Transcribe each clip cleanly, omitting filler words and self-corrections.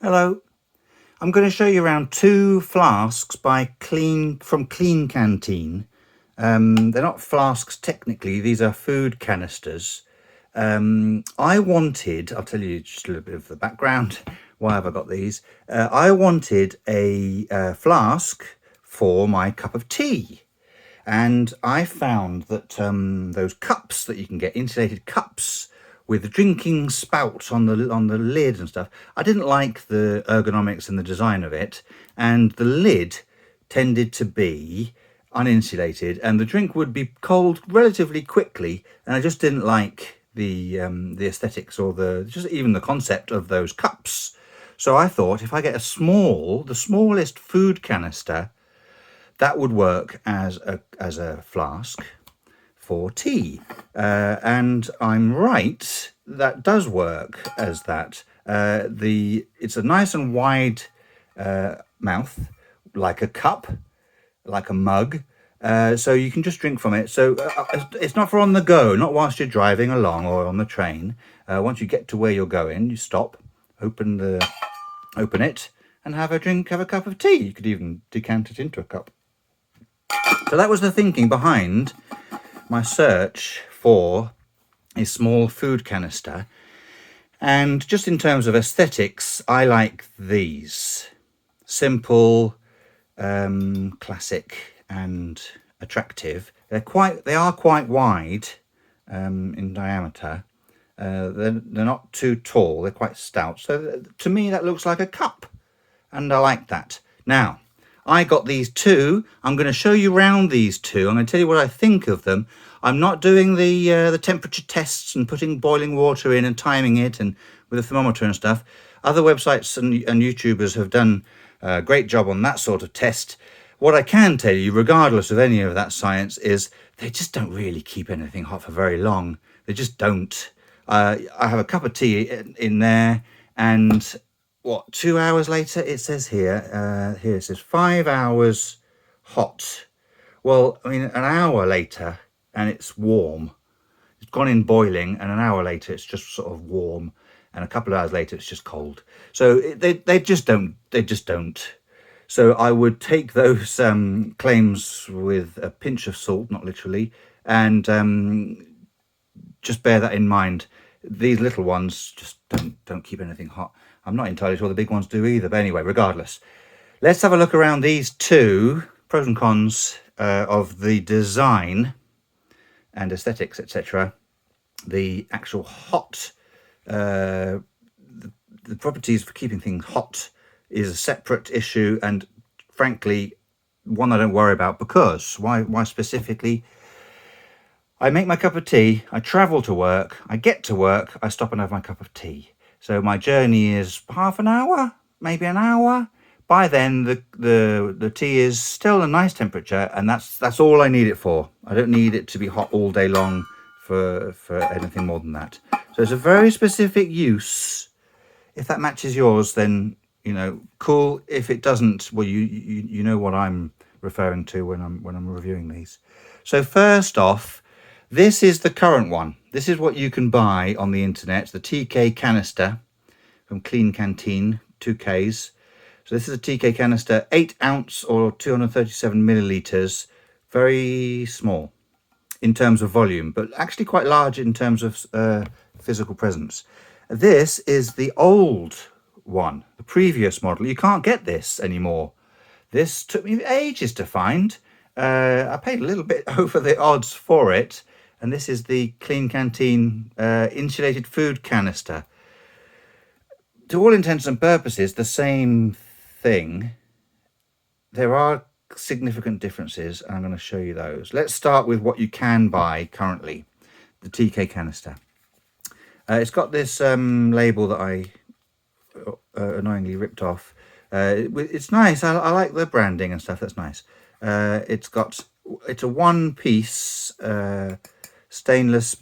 Hello. I'm going to show you around two flasks by Klean from Klean Kanteen. They're not flasks technically, these are food canisters. I wanted, I'll tell you just a little bit of the background, why have I got these? I wanted a flask for my cup of tea. And I found that those cups that you can get, insulated cups with the drinking spout on the lid and stuff, I didn't like the ergonomics and the design of it, and the lid tended to be uninsulated, and the drink would be cold relatively quickly, and I just didn't like the aesthetics or just even the concept of those cups. So I thought if I get the smallest food canister, that would work as a flask for tea, and I'm right, that does work as that. It's a nice and wide mouth, like a cup, like a mug, so you can just drink from it. So it's not for on the go, not whilst you're driving along or on the train. Once you get to where you're going, you stop, open it, and have a drink, have a cup of tea. You could even decant it into a cup. So that was the thinking behind my search for a small food canister. And just in terms of aesthetics, I like these. Simple, classic and attractive. They are quite wide in diameter. They're not too tall, they're quite stout. So to me that looks like a cup, and I like that. Now, I got these two. I'm going to show you around these two. I'm going to tell you what I think of them. I'm not doing the temperature tests and putting boiling water in and timing it and with a thermometer and stuff. Other websites and YouTubers have done a great job on that sort of test. What I can tell you, regardless of any of that science, is they just don't really keep anything hot for very long. They just don't. I have a cup of tea in there, and 2 hours later, it says here, it says 5 hours hot. Well, I mean, an hour later and it's warm. It's gone in boiling, and an hour later it's just sort of warm, and a couple of hours later it's just cold. So they just don't. So I would take those claims with a pinch of salt, not literally, and just bear that in mind. These little ones just don't keep anything hot. I'm not entirely sure the big ones do either, but anyway, regardless, let's have a look around these two, pros and cons of the design and aesthetics, etc. The actual hot, the properties for keeping things hot is a separate issue, and frankly one I don't worry about, because why specifically? I make my cup of tea, I travel to work, I get to work, I stop and have my cup of tea. So my journey is half an hour, maybe an hour. By then the tea is still a nice temperature, and that's all I need it for. I don't need it to be hot all day long for anything more than that. So it's a very specific use. If that matches yours, then cool. If it doesn't, well, you know what I'm referring to when I'm reviewing these. So first off, this is the current one. This is what you can buy on the internet, the TKCanister from Klean Kanteen, 2Ks. So this is a TKCanister, 8 ounce or 237 milliliters, very small in terms of volume, but actually quite large in terms of physical presence. This is the old one, the previous model. You can't get this anymore. This took me ages to find. I paid a little bit over the odds for it. And this is the Klean Kanteen Insulated Food Canister. To all intents and purposes, the same thing. There are significant differences, and I'm going to show you those. Let's start with what you can buy currently, the TKCanister. It's got this label that I annoyingly ripped off. It's nice. I like the branding and stuff. That's nice. It's a one-piece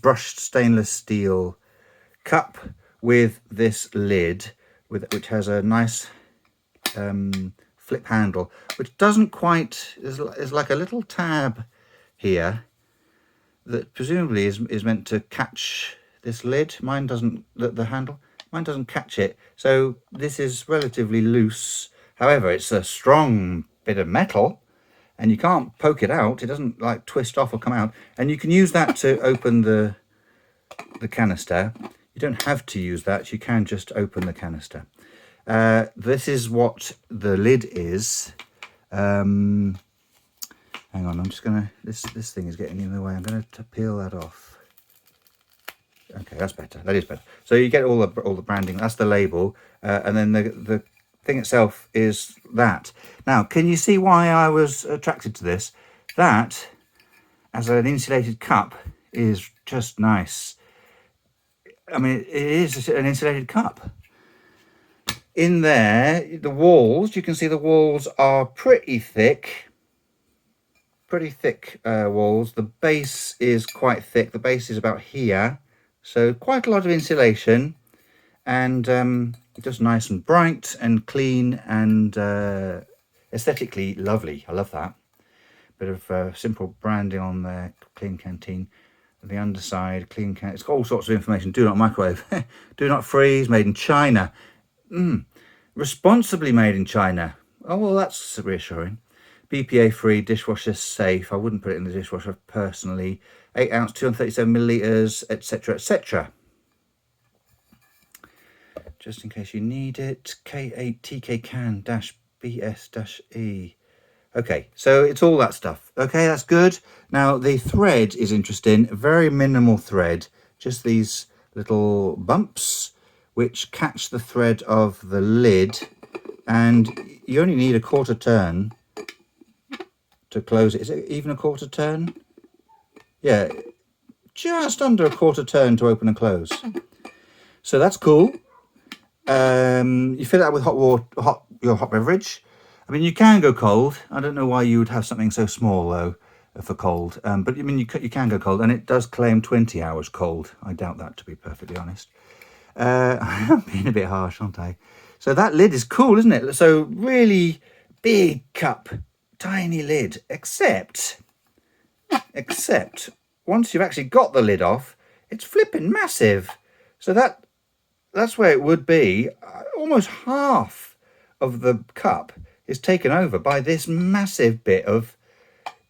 brushed stainless steel cup with this lid, which has a nice flip handle, which doesn't quite, is like a little tab here that presumably is meant to catch this lid. Mine doesn't, the handle, Mine doesn't catch it. So this is relatively loose. However, it's a strong bit of metal and you can't poke it out. It doesn't like twist off or come out. And you can use that to open the canister. You don't have to use that. You can just open the canister. This is what the lid is. Hang on, I'm just gonna, this thing is getting in the way. I'm gonna peel that off. Okay, that's better. That is better. So you get all the branding. That's the label, and then the thing itself is that. Now, can you see why I was attracted to this? That, as an insulated cup, is just nice. I mean, it is an insulated cup. In there, the walls, you can see the walls are pretty thick. Pretty thick walls. The base is quite thick. The base is about here. So quite a lot of insulation, and just nice and bright and clean and aesthetically lovely. I love that. Bit of simple branding on there, Klean Kanteen. The underside, Klean Kanteen. It's got all sorts of information. Do not microwave. Do not freeze. Made in China. Responsibly made in China. Oh, well, that's reassuring. BPA free, dishwasher safe. I wouldn't put it in the dishwasher personally. 8 ounce, 237 milliliters, etc., etc. Just in case you need it. K8 TKCan-BS-E. Okay, so it's all that stuff. Okay, that's good. Now the thread is interesting. Very minimal thread. Just these little bumps which catch the thread of the lid, and you only need a quarter turn to close it. Is it even a quarter turn? Yeah, just under a quarter turn to open and close. So that's cool. You fill it up with hot water, your hot beverage. I mean, you can go cold. I don't know why you would have something so small though for cold. But I mean, you can go cold, and it does claim 20 hours cold. I doubt that, to be perfectly honest. I'm being a bit harsh, aren't I? So that lid is cool, isn't it? So really big cup, tiny lid, except once you've actually got the lid off, it's flipping massive. So that's where it would be. Almost half of the cup is taken over by this massive bit of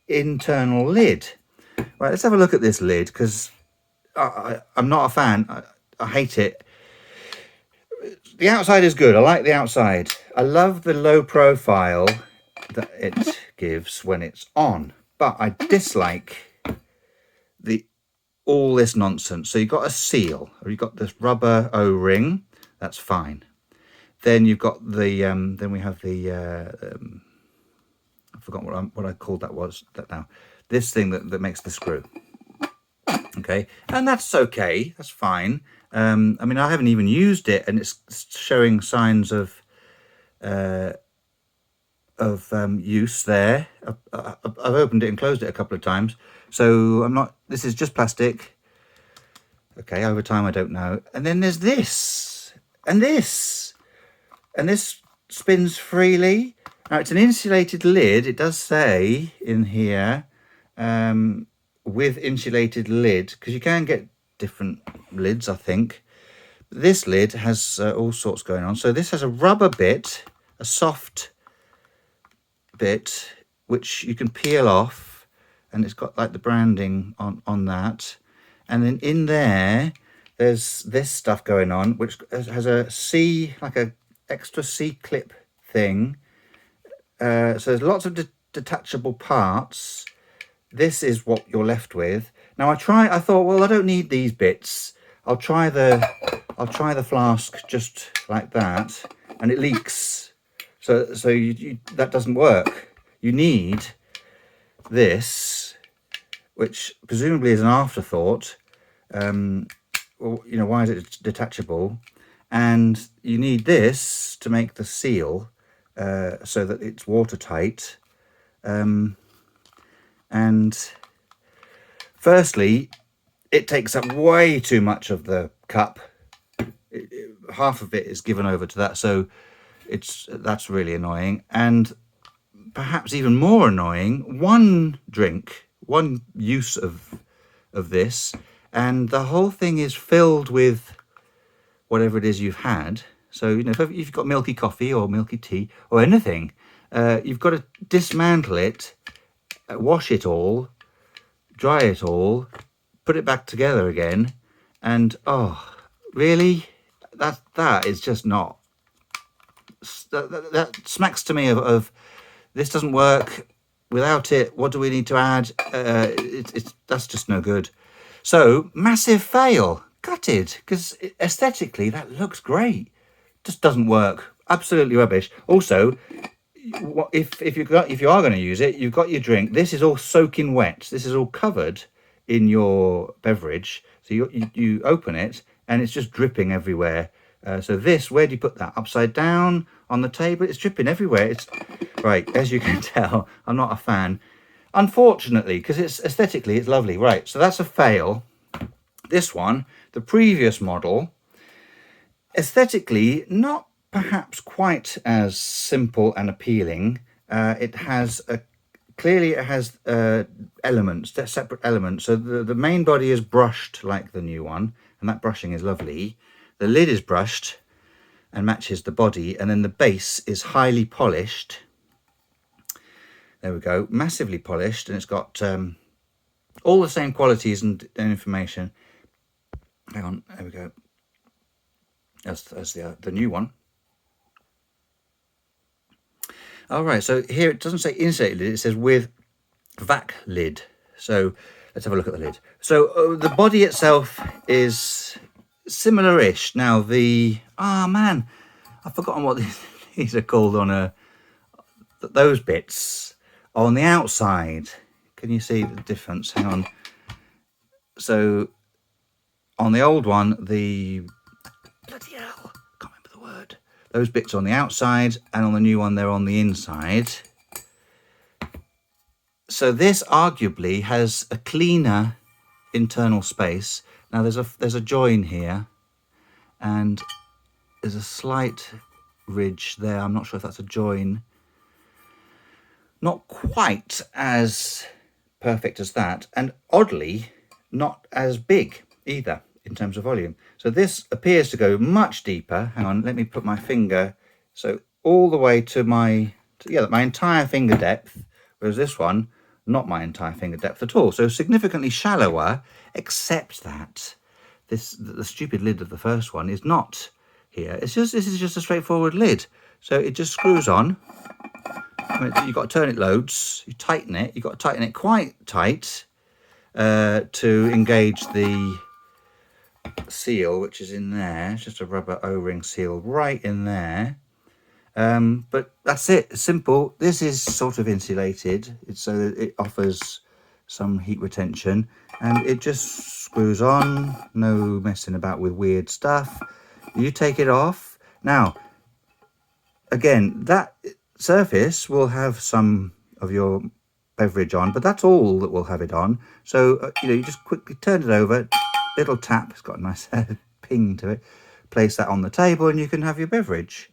internal lid. Right, let's have a look at this lid, because I'm not a fan. I hate it. The outside is good. I like the outside. I love the low profile that it gives when it's on, but I dislike all this nonsense. So you've got a seal, or you've got this rubber O-ring. That's fine. Then you've got the then we have the I forgot what I called that now. This thing that makes the screw. Okay, and that's okay. That's fine. I mean, I haven't even used it, and it's showing signs of use there. I've opened it and closed it a couple of times, so I'm not. This is just plastic. Okay, over time I don't know. And then there's this, and this, and this spins freely. Now it's an insulated lid. It does say in here with insulated lid, because you can get different lids, I think. This lid has all sorts going on. So this has a rubber bit, a soft bit, which you can peel off, and it's got like the branding on that. And then in there's this stuff going on, which has a C, like a extra C clip thing. So there's lots of detachable parts. This is what you're left with. Now I thought, well, I don't need these bits. I'll try the flask just like that, and it leaks. So that doesn't work. You need this, which presumably is an afterthought. Well, you know, why is it detachable? And you need this to make the seal so that it's watertight. And firstly, it takes up way too much of the cup. Half of it is given over to that, so that's really annoying. And perhaps even more annoying, one use of this, and the whole thing is filled with whatever it is you've had. So, you know, if you've got milky coffee or milky tea or anything, you've got to dismantle it, wash it all, dry it all, put it back together again, and oh, really? That is just not. That smacks to me of this doesn't work. Without it, what do we need to add? That's just no good. So, massive fail. Gutted, because aesthetically that looks great. Just doesn't work. Absolutely rubbish. Also, if you are going to use it, you've got your drink. This is all soaking wet. This is all covered in your beverage. So you open it and it's just dripping everywhere. So this, where do you put that? Upside down on the table? It's dripping everywhere. It's right, as you can tell, I'm not a fan. Unfortunately, because it's aesthetically, it's lovely. Right, so that's a fail. This one, the previous model, aesthetically, not perhaps quite as simple and appealing. It has elements, separate elements. So the main body is brushed like the new one, and that brushing is lovely. The lid is brushed and matches the body, and then the base is highly polished. There we go, massively polished, and it's got all the same qualities and information. Hang on, there we go. As the new one. All right, so here it doesn't say insulated lid, it says with vac lid. So let's have a look at the lid. So the body itself is similar-ish. Now man, I've forgotten what these are called on those bits on the outside. Can you see the difference? Hang on. So on the old one, bloody hell, can't remember the word. Those bits on the outside, and on the new one, they're on the inside. So this arguably has a cleaner internal space. Now there's a join here, and there's a slight ridge there. I'm not sure if that's a join. Not quite as perfect as that, and oddly, not as big either in terms of volume. So this appears to go much deeper. Hang on, let me put my finger. So all the way to my entire finger depth, whereas this one, not my entire finger depth at all. So significantly shallower, except that the stupid lid of the first one is not here. This is just a straightforward lid. So it just screws on. You've got to turn it loads. You tighten it. You've got to tighten it quite tight to engage the seal, which is in there. It's just a rubber O-ring seal right in there. But that's it. It's simple. This is sort of insulated, so that it offers some heat retention, and it just screws on. No messing about with weird stuff. You take it off. Now, again, that surface will have some of your beverage on, but that's all that will have it on. So you just quickly turn it over, little tap, it's got a nice ping to it, place that on the table, and you can have your beverage.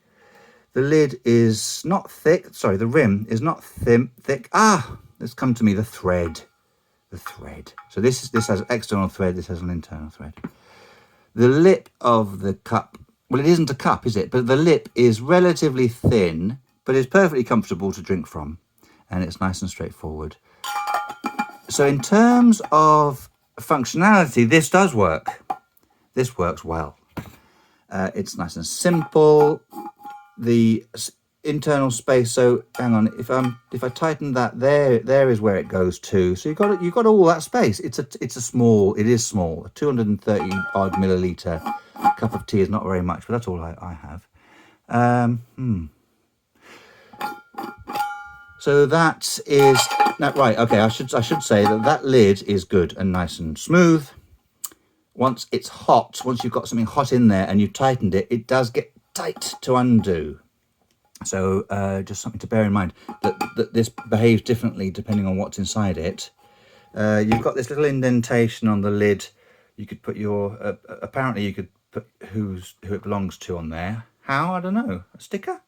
The lid is not thick, sorry, the rim is not thick. It's come to me, the thread. So this has external thread, this has an internal thread. The lip of the cup, well, it isn't a cup, is it? But the lip is relatively thin, but it's perfectly comfortable to drink from, and it's nice and straightforward. So in terms of functionality, this does work. This works well. It's nice and simple. The internal space, so hang on, if I tighten that, there is where it goes to. So you've got all that space. It is small. A 230 odd milliliter cup of tea is not very much, but that's all I have. So that is right. Okay, I should say that lid is good and nice and smooth. Once it's hot, once you've got something hot in there and you've tightened it, it does get tight to undo. So just something to bear in mind, that this behaves differently depending on what's inside it. You've got this little indentation on the lid. You could put your apparently you could put who it belongs to on there. How? I don't know. A sticker?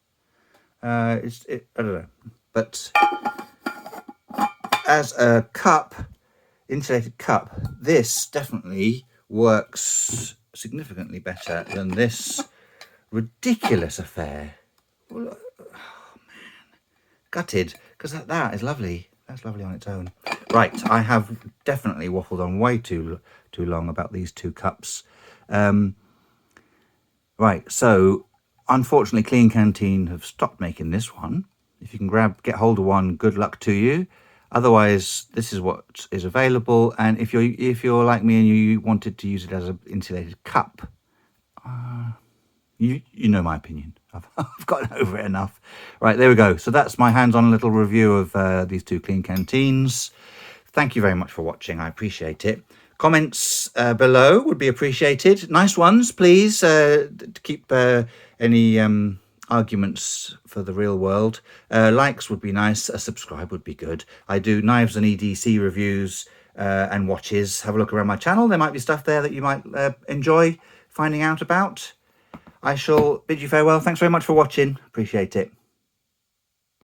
I don't know. But as a cup, insulated cup, this definitely works significantly better than this ridiculous affair. Oh, man. Gutted, because that is lovely. That's lovely on its own. Right, I have definitely waffled on way too long about these 2 cups. Right, so unfortunately Klean Kanteen have stopped making this one. If you can get hold of one, good luck to you. Otherwise, this is what is available. And if you're like me and you wanted to use it as an insulated cup, you know my opinion. I've gotten over it enough. Right, there we go. So that's my hands-on little review of these 2 Klean Kanteens. Thank you very much for watching. I appreciate it. Comments below would be appreciated. Nice ones, please, to keep any arguments for the real world. Likes would be nice. A subscribe would be good. I do knives and EDC reviews and watches. Have a look around my channel. There might be stuff there that you might enjoy finding out about. I shall bid you farewell. Thanks very much for watching. Appreciate it.